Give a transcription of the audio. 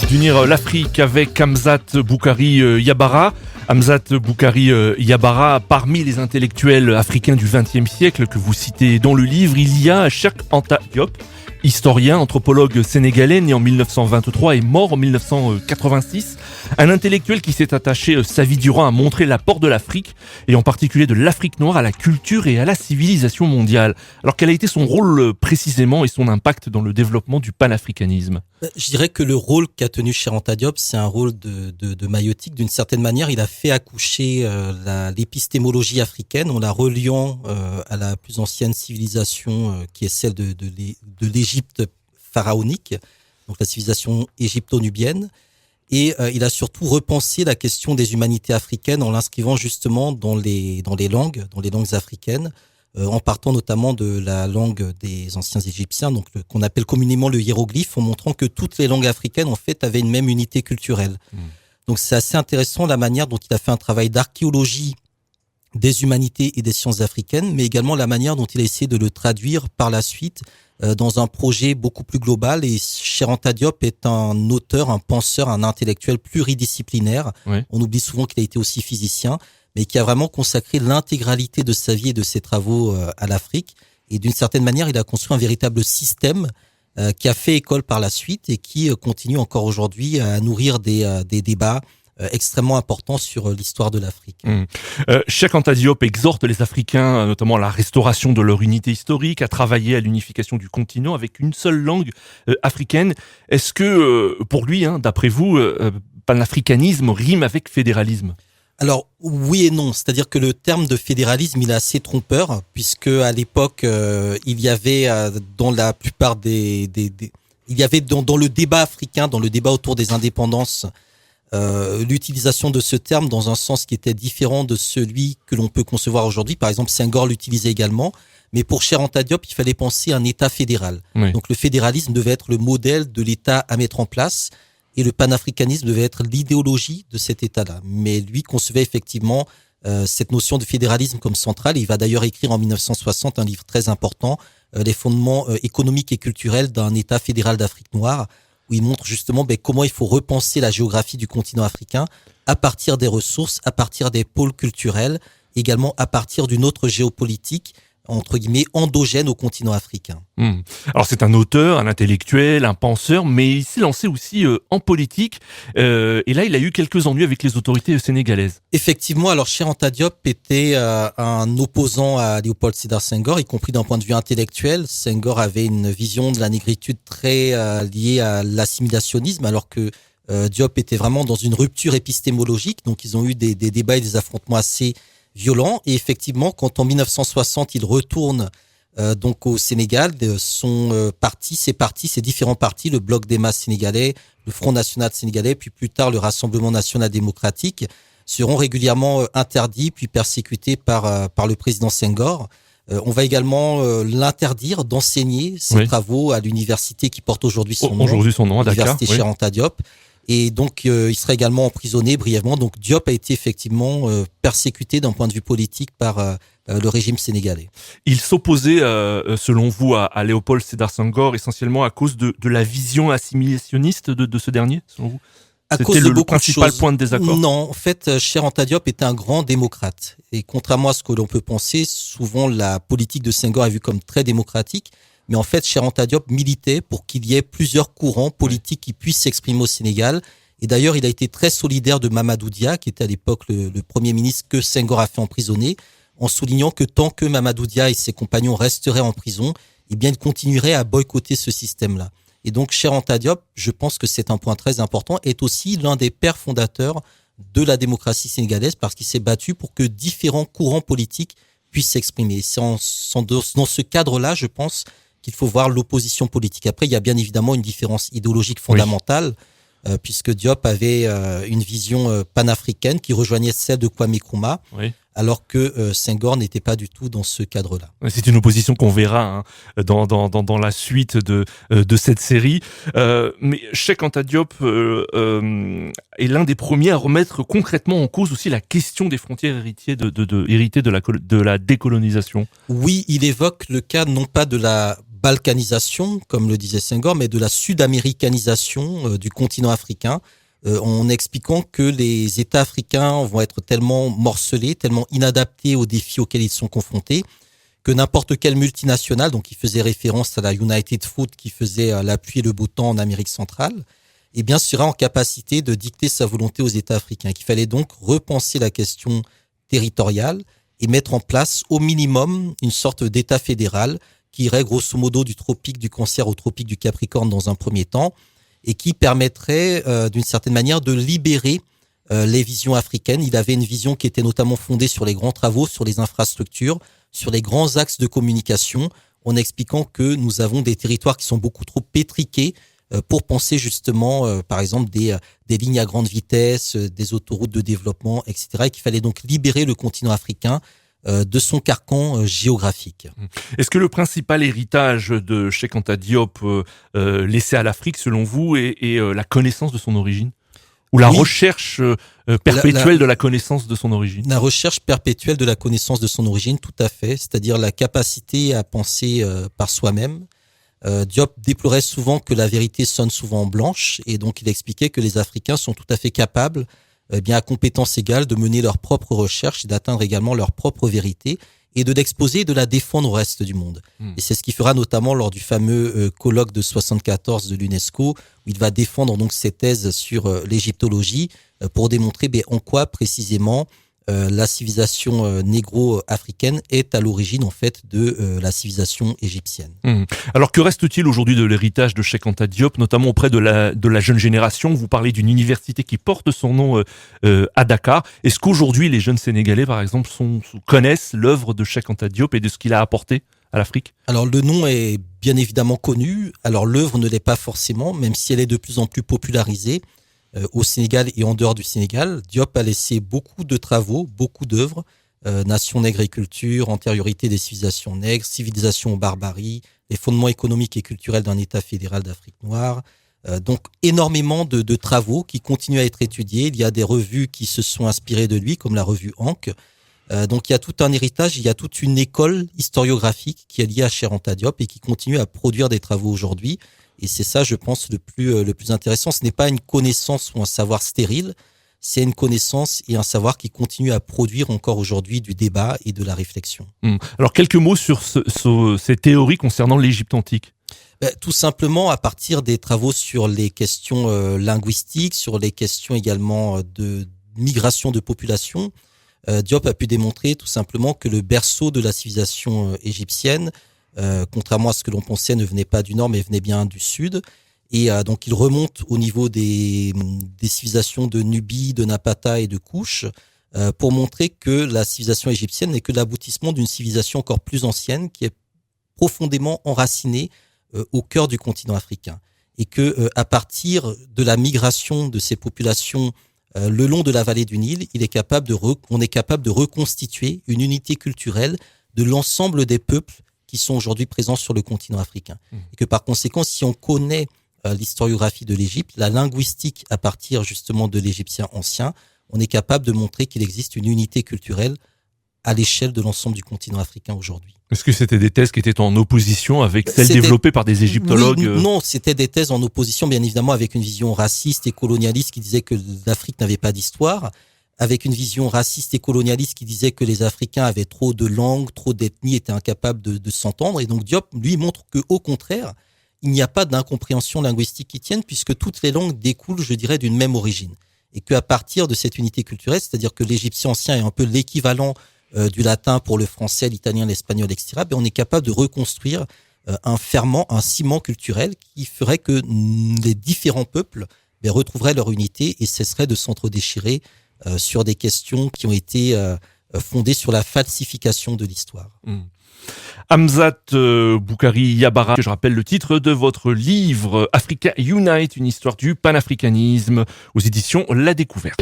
d'unir l'Afrique avec Hamzat Boukari Yabara. Hamzat Boukari Yabara, parmi les intellectuels africains du XXe siècle que vous citez dans le livre, il y a Cheikh Anta Diop, historien, anthropologue sénégalais, né en 1923 et mort en 1986. Un intellectuel qui s'est attaché sa vie durant à montrer l'apport de l'Afrique, et en particulier de l'Afrique noire à la culture et à la civilisation mondiale. Alors quel a été son rôle précisément et son impact dans le développement du panafricanisme ? Je dirais que le rôle qu'a tenu Cheikh Anta Diop, c'est un rôle de maïotique. D'une certaine manière, il a fait accoucher l'épistémologie africaine en la reliant à la plus ancienne civilisation qui est celle de l'Égypte pharaonique, donc la civilisation égypto-nubienne. Et il a surtout repensé la question des humanités africaines en l'inscrivant justement dans les langues africaines, en partant notamment de la langue des anciens Égyptiens, donc qu'on appelle communément le hiéroglyphe, en montrant que toutes les langues africaines en fait avaient une même unité culturelle. Donc c'est assez intéressant la manière dont il a fait un travail d'archéologie des humanités et des sciences africaines, mais également la manière dont il a essayé de le traduire par la suite dans un projet beaucoup plus global. Et Cheikh Anta Diop est un auteur, un penseur, un intellectuel pluridisciplinaire. Oui. On oublie souvent qu'il a été aussi physicien, mais qui a vraiment consacré l'intégralité de sa vie et de ses travaux à l'Afrique. Et d'une certaine manière, il a construit un véritable système qui a fait école par la suite et qui continue encore aujourd'hui à nourrir des débats extrêmement important sur l'histoire de l'Afrique. Cheikh Anta Diop exhorte les Africains, notamment à la restauration de leur unité historique, à travailler à l'unification du continent avec une seule langue africaine. Est-ce que, pour lui, d'après vous, panafricanisme rime avec fédéralisme ? Alors, oui et non. C'est-à-dire que le terme de fédéralisme, il est assez trompeur, puisque à l'époque, il y avait dans la plupart il y avait dans le débat africain, dans le débat autour des indépendances, l'utilisation de ce terme dans un sens qui était différent de celui que l'on peut concevoir aujourd'hui. Par exemple, Senghor l'utilisait également, mais pour Cheikh Anta Diop, il fallait penser à un État fédéral. Oui. Donc le fédéralisme devait être le modèle de l'État à mettre en place et le panafricanisme devait être l'idéologie de cet État-là. Mais lui concevait effectivement cette notion de fédéralisme comme centrale. Il va d'ailleurs écrire en 1960 un livre très important, Les fondements économiques et culturels d'un État fédéral d'Afrique noire, où il montre justement comment il faut repenser la géographie du continent africain à partir des ressources, à partir des pôles culturels, également à partir d'une autre géopolitique, entre guillemets, endogène au continent africain. Alors c'est un auteur, un intellectuel, un penseur, mais il s'est lancé aussi en politique, et là il a eu quelques ennuis avec les autorités sénégalaises. Effectivement, alors Cheikh Anta Diop était un opposant à Léopold Sédar Senghor, y compris d'un point de vue intellectuel. Senghor avait une vision de la négritude très liée à l'assimilationnisme, alors que Diop était vraiment dans une rupture épistémologique, donc ils ont eu des débats et des affrontements assez violent. Et effectivement, quand en 1960, il retourne donc au Sénégal, ces différents partis, le Bloc des masses sénégalais, le Front national sénégalais, puis plus tard le Rassemblement national démocratique, seront régulièrement interdits puis persécutés par le président Senghor. On va également l'interdire d'enseigner ses travaux à l'université qui porte aujourd'hui son nom, l'université Cheikh Anta Diop. Et donc, il sera également emprisonné brièvement. Donc, Diop a été effectivement persécuté d'un point de vue politique par le régime sénégalais. Il s'opposait, selon vous, à Léopold Sédar Senghor, essentiellement à cause de la vision assimilationniste de ce dernier, selon vous ? C'était le principal point de désaccord ? Non, en fait, Cheikh Anta Diop était un grand démocrate. Et contrairement à ce que l'on peut penser, souvent la politique de Senghor est vue comme très démocratique. Mais en fait, Cheikh Anta Diop militait pour qu'il y ait plusieurs courants politiques qui puissent s'exprimer au Sénégal. Et d'ailleurs, il a été très solidaire de Mamadou Dia, qui était à l'époque le premier ministre que Senghor a fait emprisonner, en soulignant que tant que Mamadou Dia et ses compagnons resteraient en prison, eh bien, ils continueraient à boycotter ce système-là. Et donc, Cheikh Anta Diop, je pense que c'est un point très important, est aussi l'un des pères fondateurs de la démocratie sénégalaise parce qu'il s'est battu pour que différents courants politiques puissent s'exprimer. C'est dans ce cadre-là, je pense, qu'il faut voir l'opposition politique. Après, il y a bien évidemment une différence idéologique fondamentale, puisque Diop avait une vision panafricaine qui rejoignait celle de Kwame Nkrumah, alors que Senghor n'était pas du tout dans ce cadre-là. C'est une opposition qu'on verra dans la suite de cette série. Mais Cheikh Anta Diop est l'un des premiers à remettre concrètement en cause aussi la question des frontières héritées de la décolonisation. Oui, il évoque le cas non pas de la balkanisation, comme le disait Senghor, mais de la sud-américanisation du continent africain, en expliquant que les États africains vont être tellement morcelés, tellement inadaptés aux défis auxquels ils sont confrontés, que n'importe quelle multinationale, donc il faisait référence à la United Fruit qui faisait la pluie et le beau temps en Amérique centrale, eh bien sera en capacité de dicter sa volonté aux États africains. Qu'il fallait donc repenser la question territoriale et mettre en place au minimum une sorte d'État fédéral qui irait grosso modo du tropique du Cancer au tropique du Capricorne dans un premier temps et qui permettrait d'une certaine manière de libérer les visions africaines. Il avait une vision qui était notamment fondée sur les grands travaux, sur les infrastructures, sur les grands axes de communication, en expliquant que nous avons des territoires qui sont beaucoup trop pétriqués pour penser justement, par exemple, des lignes à grande vitesse, des autoroutes de développement, etc. Et qu'il fallait donc libérer le continent africain de son carcan géographique. Est-ce que le principal héritage de Cheikh Anta Diop laissé à l'Afrique, selon vous, est la connaissance de son origine ? Ou la recherche perpétuelle de la connaissance de son origine? La recherche perpétuelle de la connaissance de son origine, tout à fait. C'est-à-dire la capacité à penser par soi-même. Diop déplorait souvent que la vérité sonne souvent blanche, et donc il expliquait que les Africains sont tout à fait capables, bien à compétence égale, de mener leur propre recherche et d'atteindre également leur propre vérité, et de l'exposer et de la défendre au reste du monde. Et c'est ce qu'il fera notamment lors du fameux colloque de 74 de l'UNESCO, où il va défendre donc ses thèses sur l'égyptologie pour démontrer en quoi précisément la civilisation négro-africaine est à l'origine en fait de la civilisation égyptienne. Alors que reste-t-il aujourd'hui de l'héritage de Cheikh Anta Diop, notamment auprès de la jeune génération? Vous parlez d'une université qui porte son nom à Dakar. Est-ce qu'aujourd'hui les jeunes Sénégalais, par exemple, connaissent l'œuvre de Cheikh Anta Diop et de ce qu'il a apporté à l'Afrique? Alors le nom est bien évidemment connu. Alors l'œuvre ne l'est pas forcément, même si elle est de plus en plus popularisée. Au Sénégal et en dehors du Sénégal, Diop a laissé beaucoup de travaux, beaucoup d'œuvres, Nation nègre et culture, antériorité des civilisations nègres, civilisation aux barbaries, les fondements économiques et culturels d'un État fédéral d'Afrique noire. Donc énormément de travaux qui continuent à être étudiés. Il y a des revues qui se sont inspirées de lui, comme la revue Ankh. Donc il y a tout un héritage, il y a toute une école historiographique qui est liée à Cheikh Anta Diop et qui continue à produire des travaux aujourd'hui. Et c'est ça, je pense, le plus intéressant. Ce n'est pas une connaissance ou un savoir stérile, c'est une connaissance et un savoir qui continue à produire encore aujourd'hui du débat et de la réflexion. Alors, quelques mots sur ces théories concernant l'Égypte antique. Tout simplement à partir des travaux sur les questions linguistiques, sur les questions également de migration de population, Diop a pu démontrer tout simplement que le berceau de la civilisation égyptienne, contrairement à ce que l'on pensait, ne venait pas du nord mais venait bien du sud. Et donc il remonte au niveau des civilisations de Nubie, de Napata et de Couche pour montrer que la civilisation égyptienne n'est que l'aboutissement d'une civilisation encore plus ancienne qui est profondément enracinée au cœur du continent africain. Et que à partir de la migration de ces populations le long de la vallée du Nil, on est capable de reconstituer une unité culturelle de l'ensemble des peuples qui sont aujourd'hui présents sur le continent africain. Et que par conséquent, si on connaît l'historiographie de l'Égypte, la linguistique à partir justement de l'égyptien ancien, on est capable de montrer qu'il existe une unité culturelle à l'échelle de l'ensemble du continent africain aujourd'hui. Est-ce que c'était des thèses qui étaient en opposition avec celles développées par des égyptologues? Oui, non, c'était des thèses en opposition, bien évidemment, avec une vision raciste et colonialiste qui disait que l'Afrique n'avait pas d'histoire, avec une vision raciste et colonialiste qui disait que les Africains avaient trop de langues, trop d'ethnies, étaient incapables de s'entendre. Et donc Diop, lui, montre qu'au contraire, il n'y a pas d'incompréhension linguistique qui tienne, puisque toutes les langues découlent, je dirais, d'une même origine. Et qu'à partir de cette unité culturelle, c'est-à-dire que l'égyptien ancien est un peu l'équivalent du latin pour le français, l'italien, l'espagnol, etc., on est capable de reconstruire un ferment, un ciment culturel qui ferait que les différents peuples retrouveraient leur unité et cesseraient de s'entre-déchirer sur des questions qui ont été fondées sur la falsification de l'histoire. Hamzat Boukari Yabara, je rappelle le titre de votre livre Africa Unite, une histoire du panafricanisme aux éditions La Découverte.